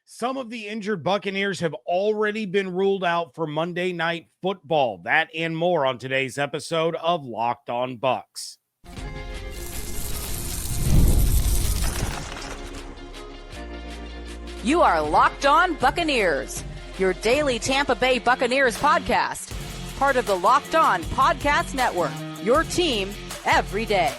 Some of the injured Buccaneers have already been ruled out for Monday Night Football. That and more on today's episode of Locked On Bucs. You are Locked On Buccaneers, your daily Tampa Bay Buccaneers podcast. Part of the Locked On Podcast Network, your team every day.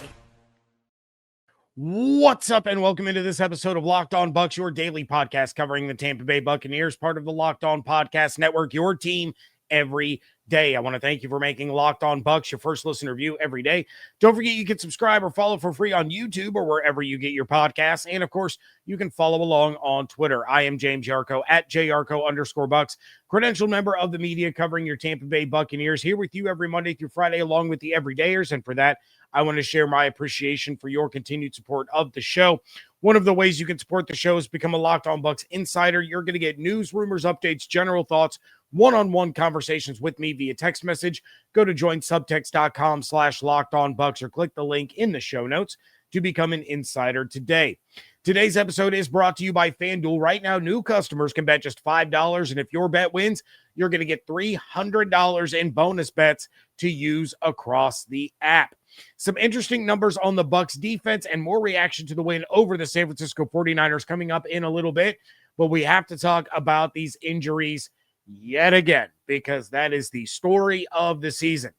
What's up, and welcome into this episode of Locked On Bucs, your daily podcast covering the Tampa Bay Buccaneers, part of the Locked On Podcast Network, your team every day. I want to thank you for making Locked On Bucs your first listen review every day. Don't forget you can subscribe or follow for free on YouTube or wherever you get your podcasts. And of course, you can follow along on Twitter. I am James Yarcho at JYarcho_Bucs, credentialed member of the media covering your Tampa Bay Buccaneers, here with you every Monday through Friday along with the everydayers. And for that, I want to share my appreciation for your continued support of the show. One of the ways you can support the show is become a Locked On Bucs insider. You're going to get news, rumors, updates, general thoughts, one-on-one conversations with me via text message. Go to joinsubtext.com/LockedOnBucs or click the link in the show notes to become an insider today. Today's episode is brought to you by FanDuel. Right now, new customers can bet just $5, and if your bet wins, you're going to get $300 in bonus bets to use across the app. Some interesting numbers on the Bucs defense and more reaction to the win over the San Francisco 49ers coming up in a little bit. But we have to talk about these injuries yet again, because that is the story of the season.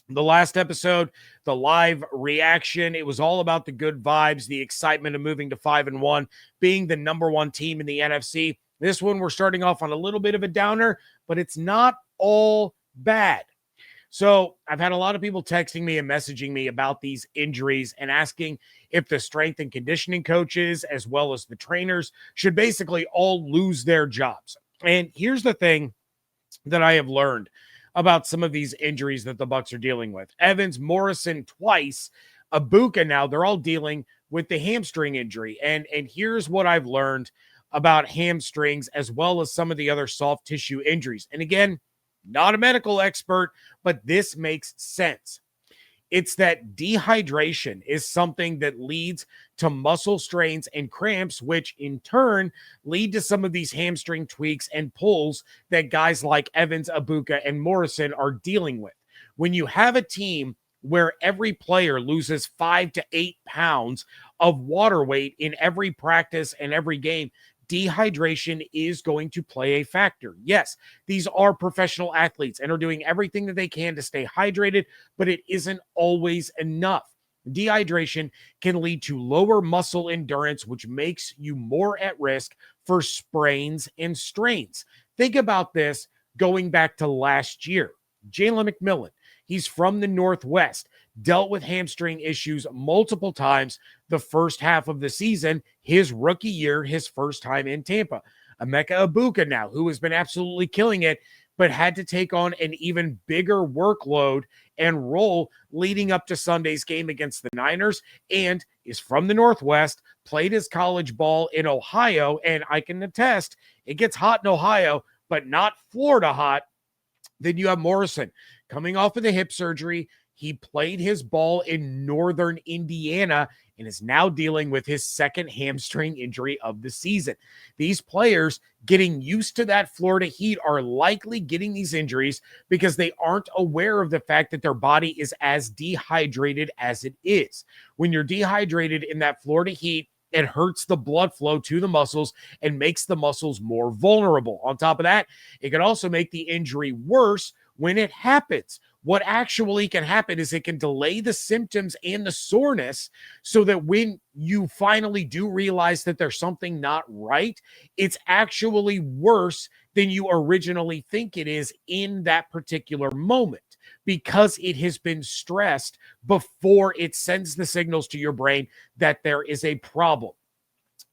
The last episode, the live reaction, it was all about the good vibes, the excitement of moving to 5-1, being the number one team in the NFC. This one, we're starting off on a little bit of a downer, but it's not all bad. So I've had a lot of people texting me and messaging me about these injuries and asking if the strength and conditioning coaches, as well as the trainers, should basically all lose their jobs. And here's the thing that I have learned about some of these injuries that the Bucs are dealing with. Evans, Morrison twice, Bucky now, they're all dealing with the hamstring injury. And here's what I've learned about hamstrings, as well as some of the other soft tissue injuries. And again, not a medical expert, but this makes sense. It's that dehydration is something that leads to muscle strains and cramps, which in turn lead to some of these hamstring tweaks and pulls that guys like Evans, Bucky, and Morrison are dealing with. When you have a team where every player loses 5 to 8 pounds of water weight in every practice and every game, dehydration is going to play a factor. Yes, these are professional athletes and are doing everything that they can to stay hydrated, but it isn't always enough. Dehydration can lead to lower muscle endurance, which makes you more at risk for sprains and strains. Think about this going back to last year. Jalen McMillan, he's from the Northwest, dealt with hamstring issues multiple times the first half of the season, his rookie year, his first time in Tampa. Emeka Egbuka now, who has been absolutely killing it, but had to take on an even bigger workload and role leading up to Sunday's game against the Niners, and is from the Northwest, played his college ball in Ohio, and I can attest, it gets hot in Ohio, but not Florida hot. Then you have Morrison coming off of the hip surgery. He played his ball in northern Indiana and is now dealing with his second hamstring injury of the season. These players getting used to that Florida heat are likely getting these injuries because they aren't aware of the fact that their body is as dehydrated as it is. When you're dehydrated in that Florida heat, it hurts the blood flow to the muscles and makes the muscles more vulnerable. On top of that, it can also make the injury worse when it happens. What actually can happen is it can delay the symptoms and the soreness so that when you finally do realize that there's something not right, it's actually worse than you originally think it is in that particular moment, because it has been stressed before it sends the signals to your brain that there is a problem.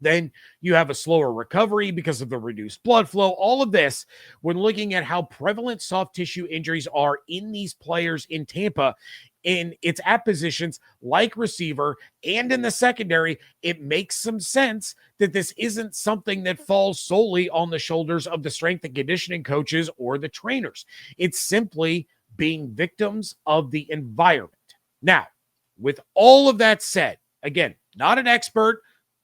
Then you have a slower recovery because of the reduced blood flow. All of this, when looking at how prevalent soft tissue injuries are in these players in Tampa, in its at positions like receiver and in the secondary, it makes some sense that this isn't something that falls solely on the shoulders of the strength and conditioning coaches or the trainers. It's simply being victims of the environment. Now, with all of that said, again, not an expert,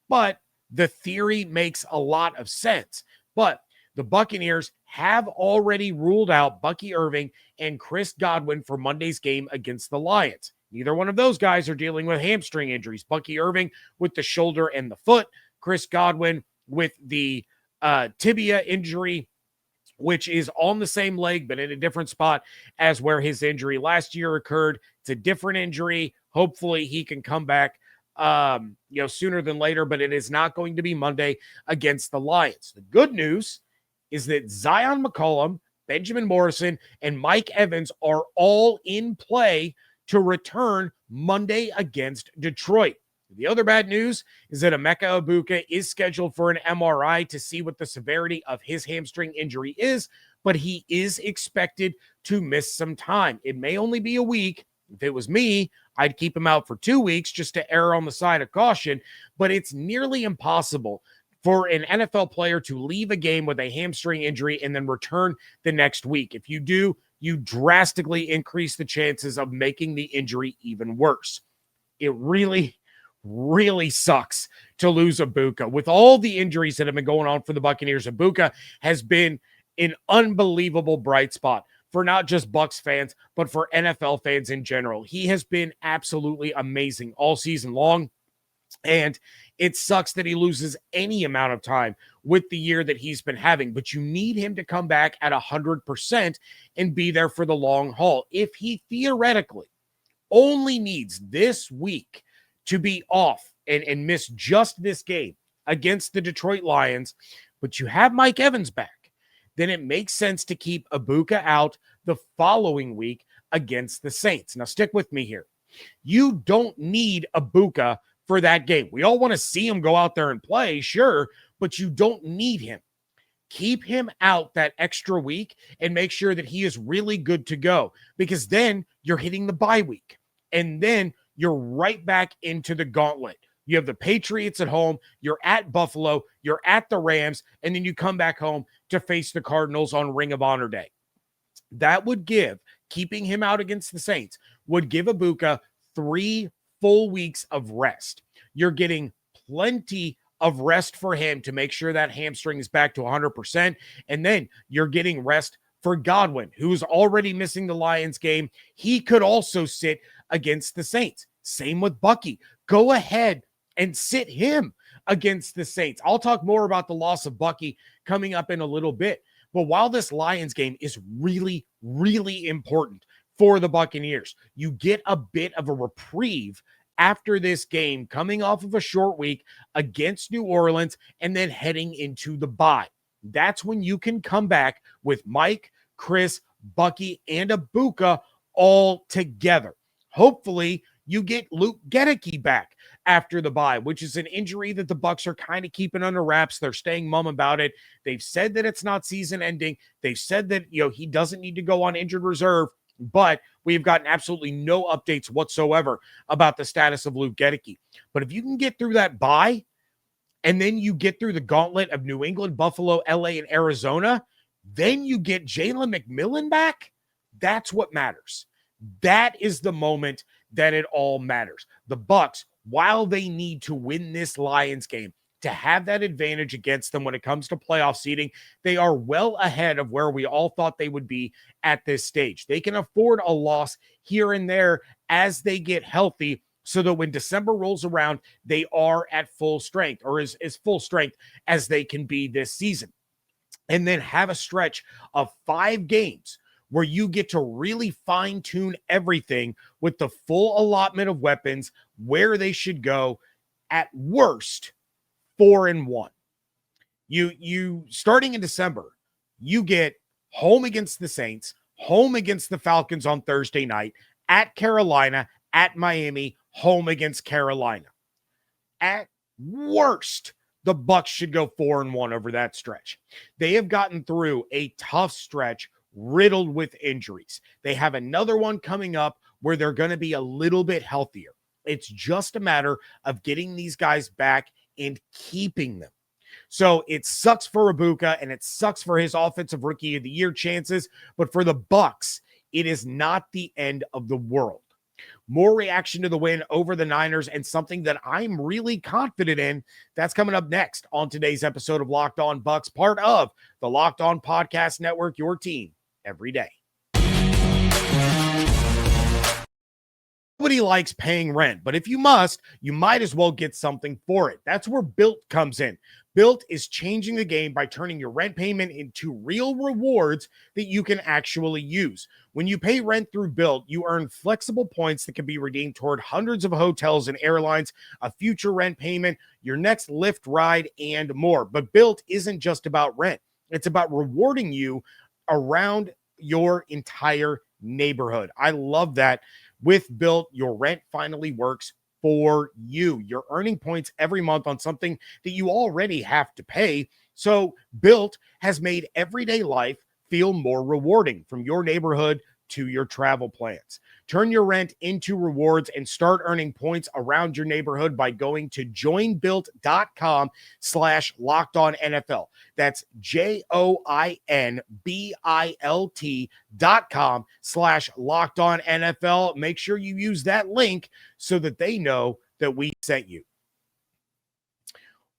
but the theory makes a lot of sense. But the Buccaneers have already ruled out Bucky Irving and Chris Godwin for Monday's game against the Lions. Neither one of those guys are dealing with hamstring injuries. Bucky Irving with the shoulder and the foot, Chris Godwin with the tibia injury, which is on the same leg, but in a different spot as where his injury last year occurred. It's a different injury. Hopefully he can come back sooner than later, but it is not going to be Monday against the Lions. The good news is that Zyon McCollum, Benjamin Morrison, and Mike Evans are all in play to return Monday against Detroit. The other bad news is that Emeka Egbuka is scheduled for an MRI to see what the severity of his hamstring injury is, but he is expected to miss some time. It may only be a week. If it was me, I'd keep him out for 2 weeks just to err on the side of caution, but it's nearly impossible for an NFL player to leave a game with a hamstring injury and then return the next week. If you do, you drastically increase the chances of making the injury even worse. It really sucks to lose Egbuka. With all the injuries that have been going on for the Buccaneers, Egbuka has been an unbelievable bright spot for not just Bucs fans, but for NFL fans in general. He has been absolutely amazing all season long, and it sucks that he loses any amount of time with the year that he's been having, but you need him to come back at 100% and be there for the long haul. If he theoretically only needs this week to be off and miss just this game against the Detroit Lions, but you have Mike Evans back, then it makes sense to keep Egbuka out the following week against the Saints. Now, stick with me here. You don't need Egbuka for that game. We all want to see him go out there and play, sure, but you don't need him. Keep him out that extra week and make sure that he is really good to go, because then you're hitting the bye week, and then you're right back into the gauntlet. You have the Patriots at home, you're at Buffalo, you're at the Rams, and then you come back home to face the Cardinals on Ring of Honor Day. That would give, keeping him out against the Saints, would give Egbuka 3 full weeks of rest. You're getting plenty of rest for him to make sure that hamstring is back to 100%, and then you're getting rest for Godwin, who's already missing the Lions game. He could also sit against the Saints. Same with Bucky. Go ahead and sit him against the Saints. I'll talk more about the loss of Bucky coming up in a little bit. But while this Lions game is really, really important for the Buccaneers, you get a bit of a reprieve after this game, coming off of a short week against New Orleans and then heading into the bye. That's when you can come back with Mike, Chris, Bucky, and Egbuka all together. Hopefully, you get Luke Gedeke back after the bye, which is an injury that the Bucs are kind of keeping under wraps. They're staying mum about it. They've said that it's not season ending. They've said that, he doesn't need to go on injured reserve, but we've gotten absolutely no updates whatsoever about the status of Luke Gedeke. But if you can get through that bye, and then you get through the gauntlet of New England, Buffalo, LA, and Arizona, then you get Jalen McMillan back. That's what matters. That is the moment that it all matters. The Bucs, while they need to win this Lions game to have that advantage against them when it comes to playoff seeding, they are well ahead of where we all thought they would be at this stage. They can afford a loss here and there as they get healthy, so that when December rolls around, they are at full strength, or as full strength as they can be this season. And then have a stretch of 5 games where you get to really fine-tune everything with the full allotment of weapons, where they should go. At worst, 4-1. You starting in December, you get home against the Saints, home against the Falcons on Thursday night, at Carolina, at Miami, home against Carolina. At worst, the Bucs should go 4-1 over that stretch. They have gotten through a tough stretch riddled with injuries. They have another one coming up where they're going to be a little bit healthier. It's just a matter of getting these guys back and keeping them. So it sucks for Egbuka, and it sucks for his Offensive Rookie of the Year chances, but for the Bucs, it is not the end of the world. More reaction to the win over the Niners and something that I'm really confident in. That's coming up next on today's episode of Locked On Bucs, part of the Locked On Podcast Network, your team every day. Nobody likes paying rent, but if you must, you might as well get something for it. That's where Built comes in. Built is changing the game by turning your rent payment into real rewards that you can actually use. When you pay rent through Built, you earn flexible points that can be redeemed toward hundreds of hotels and airlines, a future rent payment, your next Lyft ride, and more. But Built isn't just about rent. It's about rewarding you around your entire neighborhood. I love that. With Built, your rent finally works for you. You're earning points every month on something that you already have to pay. So Built has made everyday life feel more rewarding, from your neighborhood to your travel plans. Turn your rent into rewards and start earning points around your neighborhood by going to joinbuilt.com/lockedonnfl. That's joinbilt.com/lockedonnfl. Make sure you use that link so that they know that we sent you.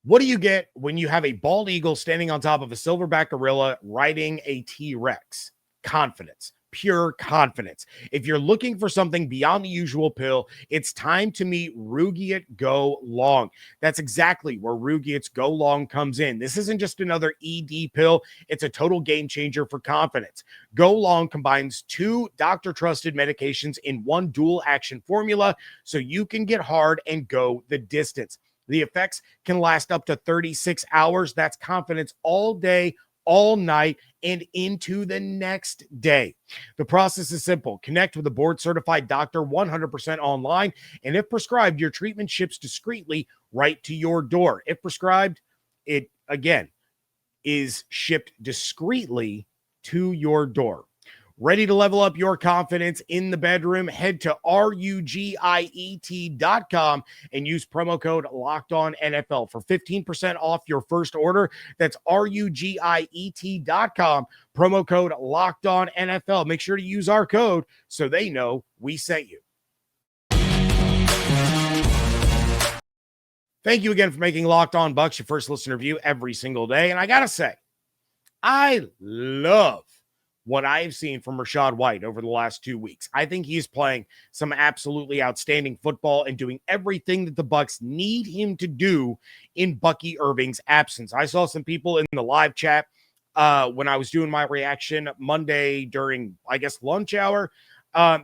What do you get when you have a bald eagle standing on top of a silverback gorilla riding a T-Rex? Confidence. Pure confidence. If you're looking for something beyond the usual pill, it's time to meet Rugiet Go Long. That's exactly where Rugiet's Go Long comes in. This isn't just another ED pill. It's a total game changer for confidence. Go Long combines 2 doctor-trusted medications in one dual-action formula so you can get hard and go the distance. The effects can last up to 36 hours. That's confidence all day, all night, and into the next day. The process is simple. Connect with a board-certified doctor 100% online, and if prescribed, your treatment ships discreetly right to your door. If prescribed, it, again, is shipped discreetly to your door. Ready to level up your confidence in the bedroom? Head to RUGIET.com and use promo code LOCKEDONNFL for 15% off your first order. That's RUGIET.com, promo code LOCKEDONNFL. Make sure to use our code so they know we sent you. Thank you again for making Locked On Bucs your first listener view every single day. And I got to say, I love what I've seen from Rachaad White over the last 2 weeks. I think he's playing some absolutely outstanding football and doing everything that the Bucs need him to do in Bucky Irving's absence. I saw some people in the live chat when I was doing my reaction Monday during, I guess, lunch hour.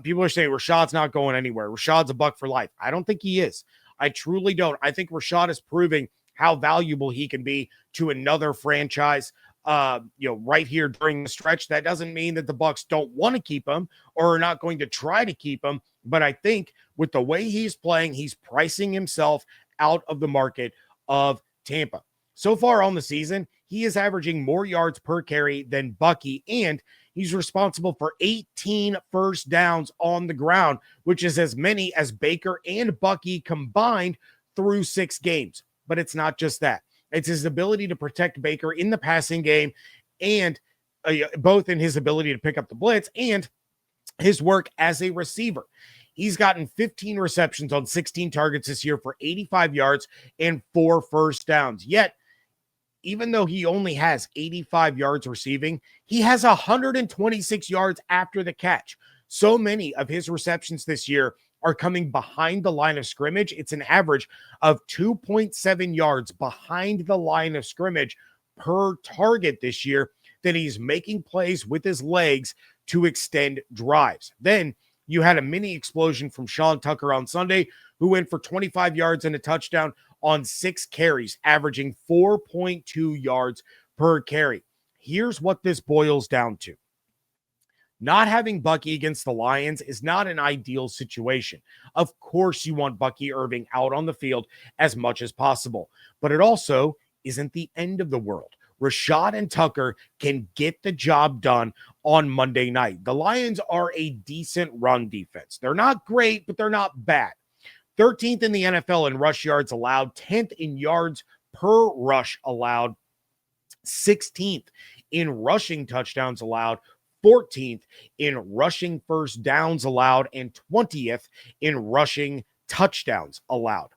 People are saying Rachaad's not going anywhere. Rachaad's a Buck for life. I don't think he is. I truly don't. I think Rachaad is proving how valuable he can be to another franchise. Right here during the stretch. That doesn't mean that the Bucs don't want to keep him or are not going to try to keep him. But I think with the way he's playing, he's pricing himself out of the market of Tampa. So far on the season, he is averaging more yards per carry than Bucky, and he's responsible for 18 first downs on the ground, which is as many as Baker and Bucky combined through 6 games. But it's not just that. It's his ability to protect Baker in the passing game, and both in his ability to pick up the blitz and his work as a receiver. He's gotten 15 receptions on 16 targets this year for 85 yards and 4 first downs. Yet, even though he only has 85 yards receiving, he has 126 yards after the catch. So many of his receptions this year are coming behind the line of scrimmage. It's an average of 2.7 yards behind the line of scrimmage per target this year that he's making plays with his legs to extend drives. Then you had a mini explosion from Sean Tucker on Sunday, who went for 25 yards and a touchdown on 6 carries, averaging 4.2 yards per carry. Here's what this boils down to. Not having Bucky against the Lions is not an ideal situation. Of course, you want Bucky Irving out on the field as much as possible, but it also isn't the end of the world. Rachaad and Tucker can get the job done on Monday night. The Lions are a decent run defense. They're not great, but they're not bad. 13th in the NFL in rush yards allowed, 10th in yards per rush allowed, 16th in rushing touchdowns allowed, 14th in rushing first downs allowed and 20th in rushing touchdowns allowed.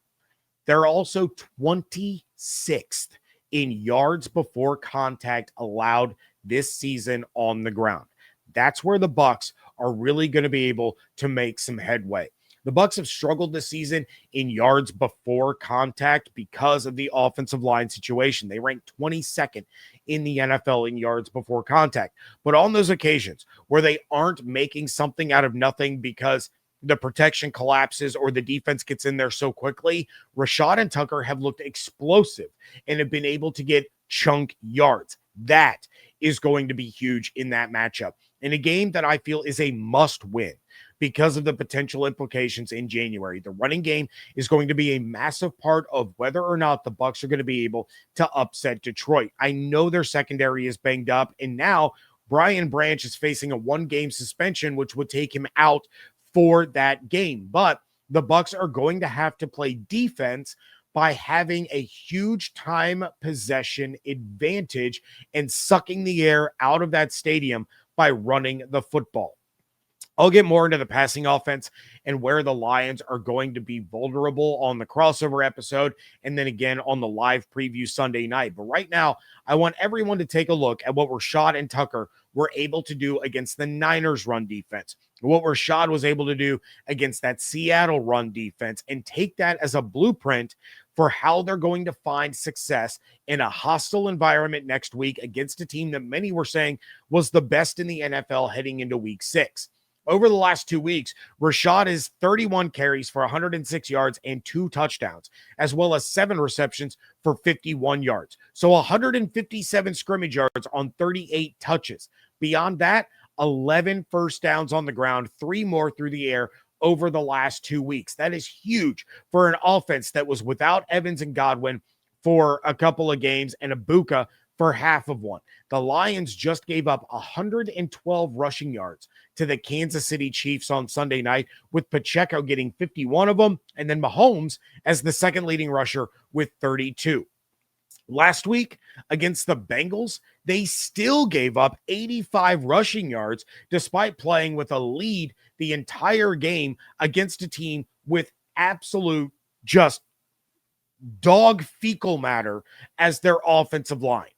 They're also 26th in yards before contact allowed this season on the ground. That's where the Bucs are really going to be able to make some headway. The Bucs have struggled this season in yards before contact because of the offensive line situation. They rank 22nd in the NFL in yards before contact. But on those occasions where they aren't making something out of nothing because the protection collapses or the defense gets in there so quickly, Rachaad and Tucker have looked explosive and have been able to get chunk yards. That is going to be huge in that matchup. In a game that I feel is a must win because of the potential implications in January. The running game is going to be a massive part of whether or not the Bucs are going to be able to upset Detroit. I know their secondary is banged up, and now Brian Branch is facing a 1-game suspension, which would take him out for that game. But the Bucs are going to have to play defense by having a huge time possession advantage and sucking the air out of that stadium by running the football. I'll get more into the passing offense and where the Lions are going to be vulnerable on the crossover episode and then again on the live preview Sunday night. But right now, I want everyone to take a look at what Rachaad and Tucker were able to do against the Niners run defense, what Rachaad was able to do against that Seattle run defense, and take that as a blueprint for how they're going to find success in a hostile environment next week against a team that many were saying was the best in the NFL heading into week 6. Over the last 2 weeks, Rachaad is 31 carries for 106 yards and 2 touchdowns, as well as 7 receptions for 51 yards. So 157 scrimmage yards on 38 touches. Beyond that, 11 first downs on the ground, 3 more through the air over the last 2 weeks. That is huge for an offense that was without Evans and Godwin for a couple of games and Bucky for half of one. The Lions just gave up 112 rushing yards to the Kansas City Chiefs on Sunday night, with Pacheco getting 51 of them, and then Mahomes as the second leading rusher with 32. Last week against the Bengals, they still gave up 85 rushing yards despite playing with a lead the entire game against a team with absolute just dog fecal matter as their offensive line.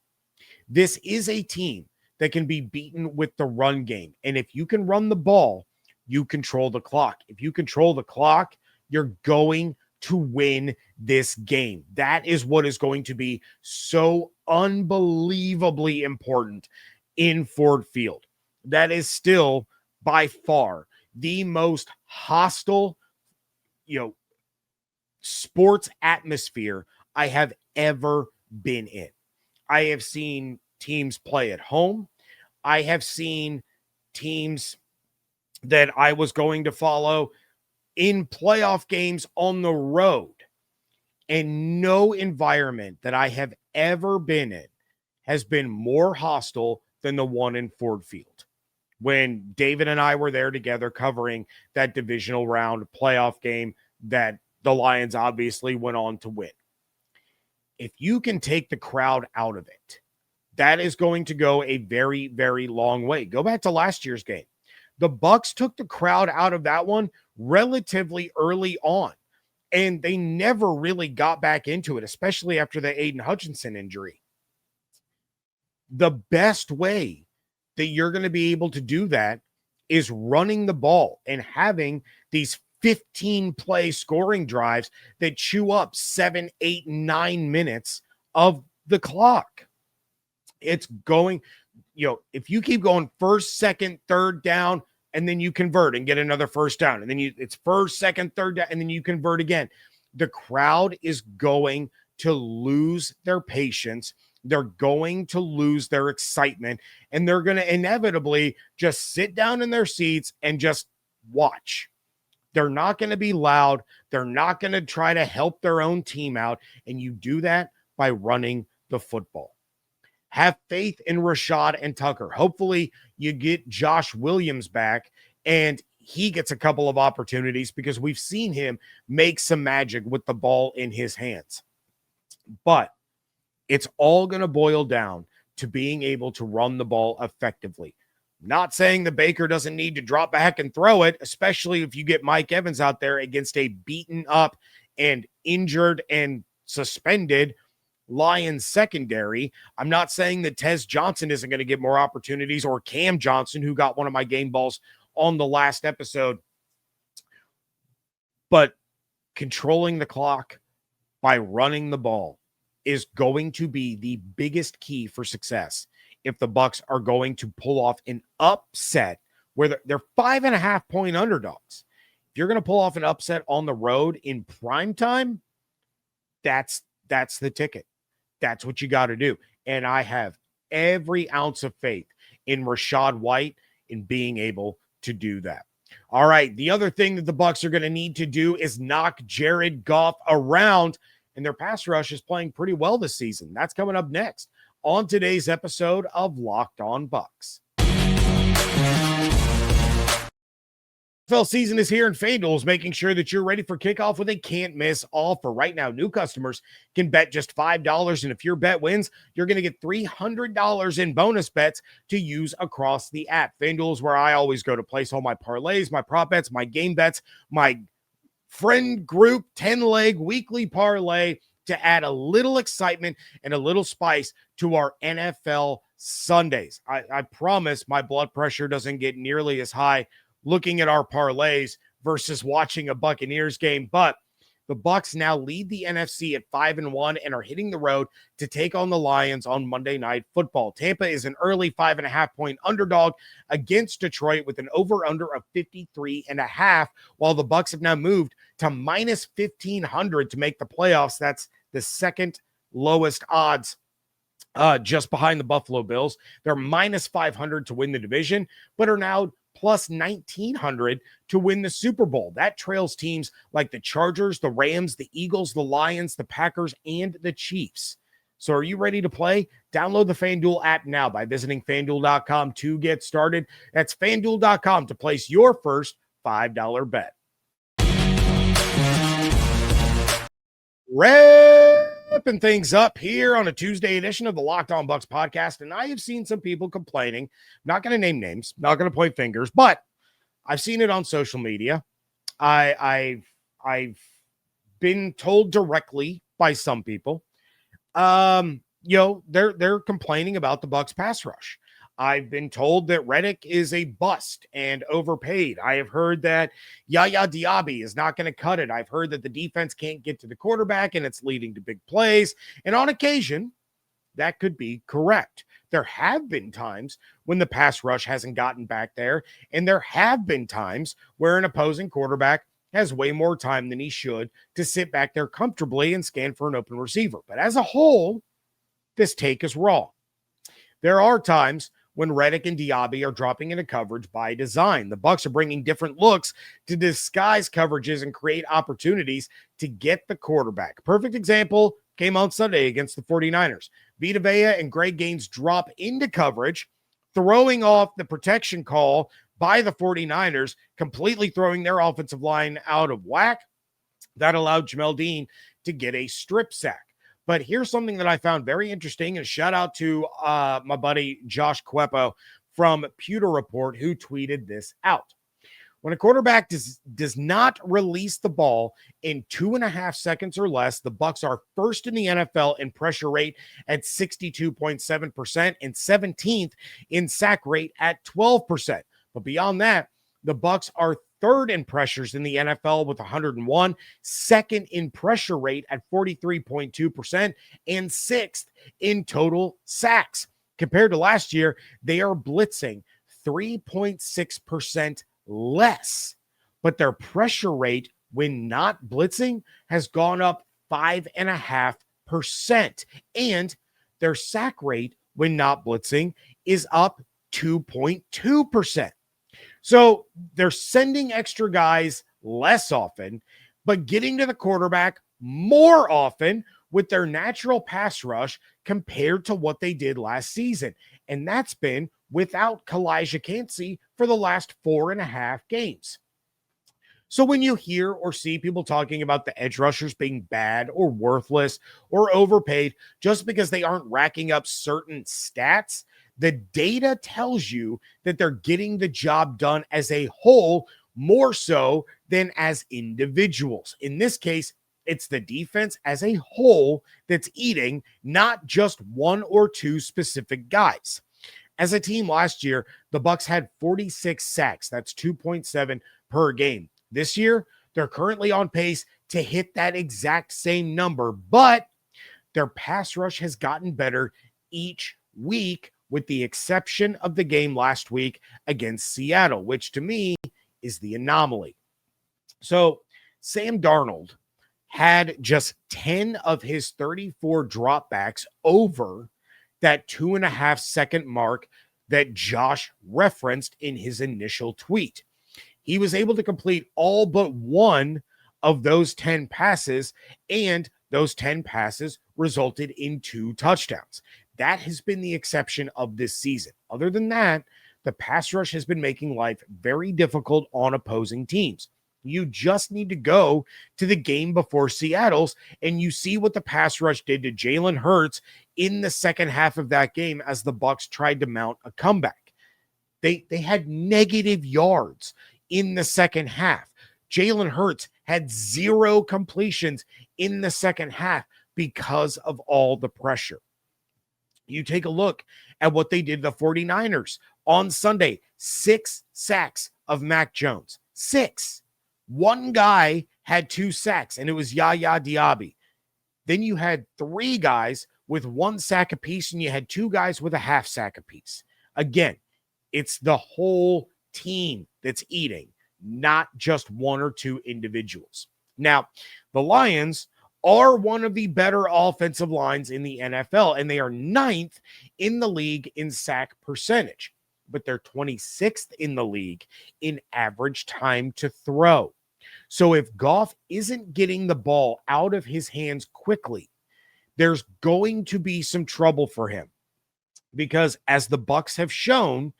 This is a team that can be beaten with the run game. And if you can run the ball, you control the clock. If you control the clock, you're going to win this game. That is what is going to be so unbelievably important in Ford Field. That is still by far the most hostile, sports atmosphere I have ever been in. I have seen teams play at home. I have seen teams that I was going to follow in playoff games on the road. And no environment that I have ever been in has been more hostile than the one in Ford Field. When David and I were there together covering that divisional round playoff game that the Lions obviously went on to win. If you can take the crowd out of it, that is going to go a very, very long way. Go back to last year's game. The Bucs took the crowd out of that one relatively early on, and they never really got back into it, especially after the Aiden Hutchinson injury. The best way that you're going to be able to do that is running the ball and having these 15-play scoring drives that chew up 7, 8, 9 minutes of the clock. It's going, if you keep going first, second, third down, and then you convert and get another first down, and then it's first, second, third down, and then you convert again. The crowd is going to lose their patience. They're going to lose their excitement, and they're going to inevitably just sit down in their seats and just watch. They're not going to be loud. They're not going to try to help their own team out, and you do that by running the football. Have faith in Rachaad and Tucker. Hopefully you get Josh Williams back and he gets a couple of opportunities because we've seen him make some magic with the ball in his hands. But it's all going to boil down to being able to run the ball effectively. Not saying the Baker doesn't need to drop back and throw it, especially if you get Mike Evans out there against a beaten up and injured and suspended Lions secondary. I'm not saying that Tez Johnson isn't going to get more opportunities, or Cam Johnson, who got one of my game balls on the last episode. But controlling the clock by running the ball is going to be the biggest key for success if the Bucs are going to pull off an upset where they're 5.5-point underdogs. If you're going to pull off an upset on the road in prime time, that's the ticket. That's what you got to do. And I have every ounce of faith in Rachaad White in being able to do that. All right, the other thing that the Bucs are going to need to do is knock Jared Goff around, and their pass rush is playing pretty well this season. That's coming up next on today's episode of Locked On Bucs. NFL season is here, and FanDuel is making sure that you're ready for kickoff with a can't-miss offer. Right now, new customers can bet just $5, and if your bet wins, you're going to get $300 in bonus bets to use across the app. FanDuel is where I always go to place all my parlays, my prop bets, my game bets, my friend group 10-leg weekly parlay to add a little excitement and a little spice to our NFL Sundays. I promise my blood pressure doesn't get nearly as high looking at our parlays versus watching a Buccaneers game, but the Bucs now lead the NFC at 5-1 and are hitting the road to take on the Lions on Monday Night Football. Tampa is an early 5.5-point underdog against Detroit with an over-under of 53.5, while the Bucs have now moved to minus 1,500 to make the playoffs. That's the second lowest odds, just behind the Buffalo Bills. They're minus 500 to win the division, but are now plus 1,900 to win the Super Bowl. That trails teams like the Chargers, the Rams, the Eagles, the Lions, the Packers, and the Chiefs. So are you ready to play? Download the FanDuel app now by visiting FanDuel.com to get started. That's FanDuel.com to place your first $5 bet. Wrapping things up here on a Tuesday edition of the Locked On Bucs podcast, and I have seen some people complaining. I'm not going to name names, not going to point fingers, but I've seen it on social media. I've been told directly by some people, they're complaining about the Bucs pass rush. I've been told that Reddick is a bust and overpaid. I have heard that Yaya Diaby is not going to cut it. I've heard that the defense can't get to the quarterback and it's leading to big plays. And on occasion, that could be correct. There have been times when the pass rush hasn't gotten back there, and there have been times where an opposing quarterback has way more time than he should to sit back there comfortably and scan for an open receiver. But as a whole, this take is wrong. There are times when Reddick and Diaby are dropping into coverage by design. The Bucs are bringing different looks to disguise coverages and create opportunities to get the quarterback. Perfect example came on Sunday against the 49ers. Vita Vea and Greg Gaines drop into coverage, throwing off the protection call by the 49ers, completely throwing their offensive line out of whack. That allowed Jamel Dean to get a strip sack. But here's something that I found very interesting, and a shout out to my buddy Josh Quepo from Pewter Report, who tweeted this out. When a quarterback does not release the ball in 2.5 seconds or less, the Bucs are first in the NFL in pressure rate at 62.7% and 17th in sack rate at 12%. But beyond that, the Bucs are third in pressures in the NFL with 101, second in pressure rate at 43.2%, and sixth in total sacks. Compared to last year, they are blitzing 3.6% less, but their pressure rate when not blitzing has gone up 5.5%, and their sack rate when not blitzing is up 2.2%. So they're sending extra guys less often, but getting to the quarterback more often with their natural pass rush compared to what they did last season. And that's been without Kalijah Kancey for the last 4.5 games. So when you hear or see people talking about the edge rushers being bad or worthless or overpaid just because they aren't racking up certain stats, The data tells you that they're getting the job done as a whole more so than as individuals. In this case, it's the defense as a whole that's eating, not just one or two specific guys. As a team last year, the Bucs had 46 sacks. That's 2.7 per game. This year, they're currently on pace to hit that exact same number, but their pass rush has gotten better each week, with the exception of the game last week against Seattle, which to me is the anomaly. So Sam Darnold had just 10 of his 34 dropbacks over that 2.5 second mark that Josh referenced in his initial tweet. He was able to complete all but one of those 10 passes, and those 10 passes resulted in 2 touchdowns. That has been the exception of this season. Other than that, the pass rush has been making life very difficult on opposing teams. You just need to go to the game before Seattle's, and you see what the pass rush did to Jalen Hurts in the second half of that game as the Bucs tried to mount a comeback. They had negative yards in the second half. Jalen Hurts had 0 completions in the second half because of all the pressure. You take a look at what they did to the 49ers on Sunday. 6 sacks of Mac Jones. 6. One guy had 2 sacks, and it was Yaya Diaby. Then you had 3 guys with 1 sack apiece, and you had 2 guys with a half sack apiece. Again, it's the whole team that's eating, not just 1 or 2 individuals. Now, the Lions are one of the better offensive lines in the NFL, and they are 9th in the league in sack percentage, but they're 26th in the league in average time to throw. So if Goff isn't getting the ball out of his hands quickly, there's going to be some trouble for him, because as the Bucs have shown,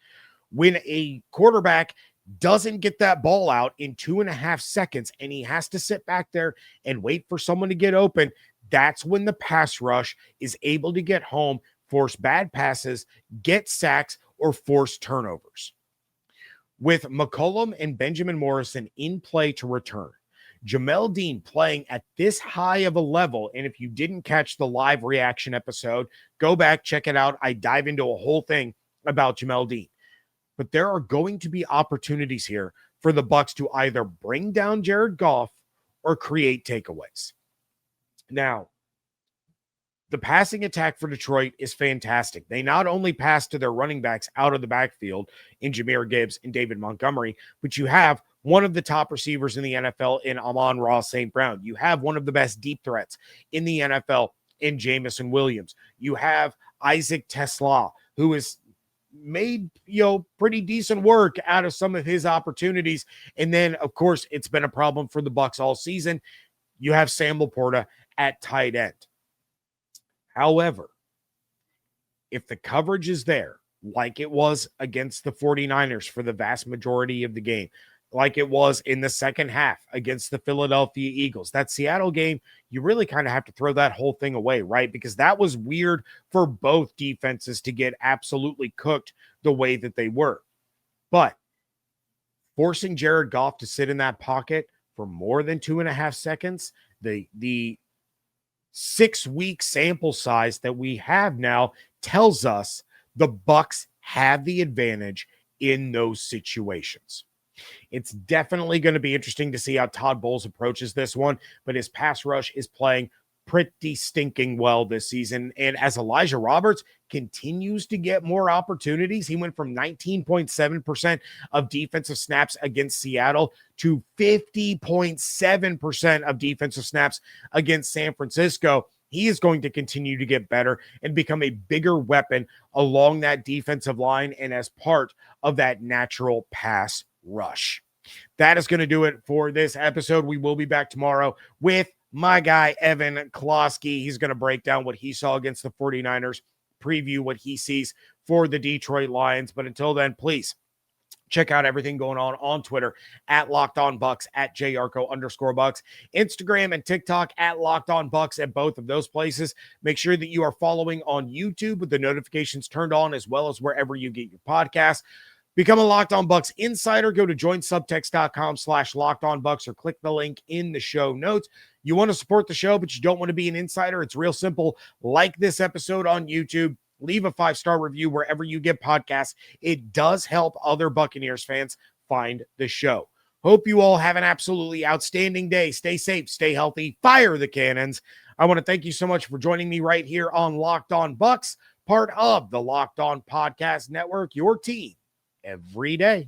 when a quarterback doesn't get that ball out in 2.5 seconds and he has to sit back there and wait for someone to get open, that's when the pass rush is able to get home, force bad passes, get sacks, or force turnovers. With McCollum and Benjamin Morrison in play to return, Jamel Dean playing at this high of a level, and if you didn't catch the live reaction episode, go back, check it out. I dive into a whole thing about Jamel Dean. But there are going to be opportunities here for the Bucs to either bring down Jared Goff or create takeaways. Now, the passing attack for Detroit is fantastic. They not only pass to their running backs out of the backfield in Jahmyr Gibbs and David Montgomery, but you have one of the top receivers in the NFL in Amon-Ra St. Brown. You have one of the best deep threats in the NFL in Jamison Williams. You have Isaac Tesla, who is made, pretty decent work out of some of his opportunities. And then, of course, it's been a problem for the Bucs all season. You have Sam Laporta at tight end. However, if the coverage is there, like it was against the 49ers for the vast majority of the game, like it was in the second half against the Philadelphia Eagles, that Seattle game, you really kind of have to throw that whole thing away, right? Because that was weird for both defenses to get absolutely cooked the way that they were. But forcing Jared Goff to sit in that pocket for more than 2.5 seconds, the 6-week sample size that we have now tells us the Bucs have the advantage in those situations. It's definitely going to be interesting to see how Todd Bowles approaches this one, but his pass rush is playing pretty stinking well this season. And as Elijah Roberts continues to get more opportunities, he went from 19.7% of defensive snaps against Seattle to 50.7% of defensive snaps against San Francisco. He is going to continue to get better and become a bigger weapon along that defensive line and as part of that natural pass rush. That is going to do it for this episode. We will be back tomorrow with my guy, Evan Klosky. He's going to break down what he saw against the 49ers, preview what he sees for the Detroit Lions. But until then, please Check out everything going on Twitter at Locked On Bucs, at @JYarcho_Bucs, Instagram and TikTok at Locked On Bucs at both of those places. Make sure that you are following on YouTube with the notifications turned on, as well as wherever you get your podcasts. Become a Locked On Bucs insider. Go to joinsubtext.com/LockedOnBucs or click the link in the show notes. You want to support the show, but you don't want to be an insider. It's real simple. Like this episode on YouTube. Leave a 5-star review wherever you get podcasts. It does help other Buccaneers fans find the show. Hope you all have an absolutely outstanding day. Stay safe, stay healthy, fire the cannons. I want to thank you so much for joining me right here on Locked On Bucs, part of the Locked On Podcast Network, your team every day.